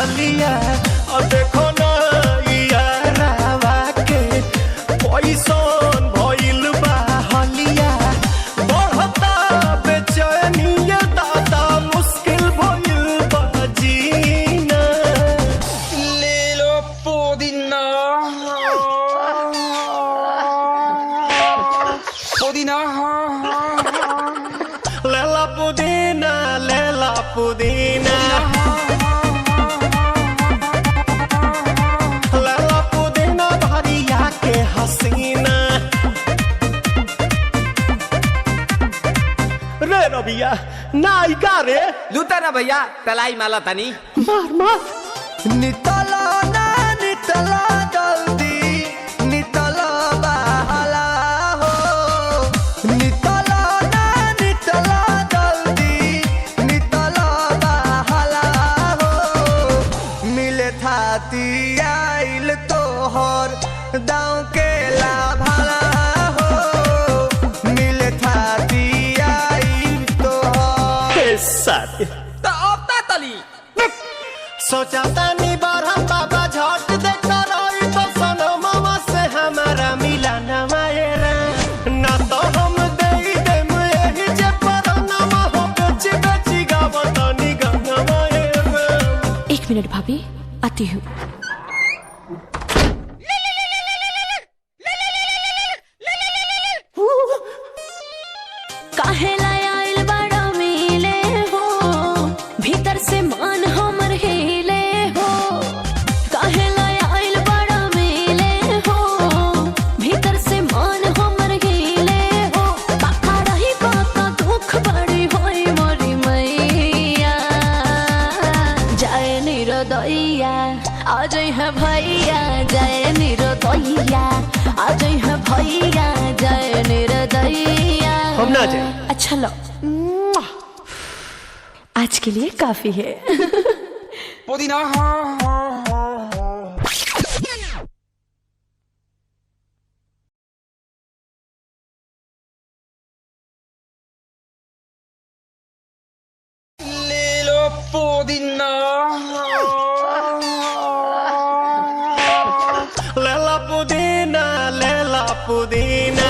गलिया और देखो ना यारावा के पैसन भइल बा हलिया बढ़ता बेचैनिया दादा मुश्किल भइल बा जीना ले लो पुदीना पुदीना लेला पुदीना लेला पुदीना लेला पुदीना भरिया के हसीना रे रबिया नायिका रे लूटा ना भैया तलाई माला तनी मार मार नितला ना नितला जल्दी नितला बहला हो नितला ना नितला जल्दी नितला बहला हो मिले थाती आइल तोहर दाँव के लाभला हो मिले थाती आइल तोहर साथी तो अब ता तली सोचा तानी बारह बाबा झट देखता रही तो सनमवा से हमारा मिला न मायरा ना तो हम दे देम यही जे परनमा हो बेची बेची गावत नी गंगा मायरा। 1 मिनट भाभी आती हूँ। काहे लाय आइल बड़ा मिले हो भीतर से मान हमर हिले हो काहे लाय आइल बड़ा मिले हो भीतर से मान हमर हिले हो पापा रही पापा दुख बड़ी होई मोरी मैया जाए निरोदैया आ जाए है भैया जाए निरोदैया आ जाए है भैया जाए निरोदैया हम ना जाए अच्छा लो आज के लिए काफी है पुदीना ले लो पुदीना लेला पुदीना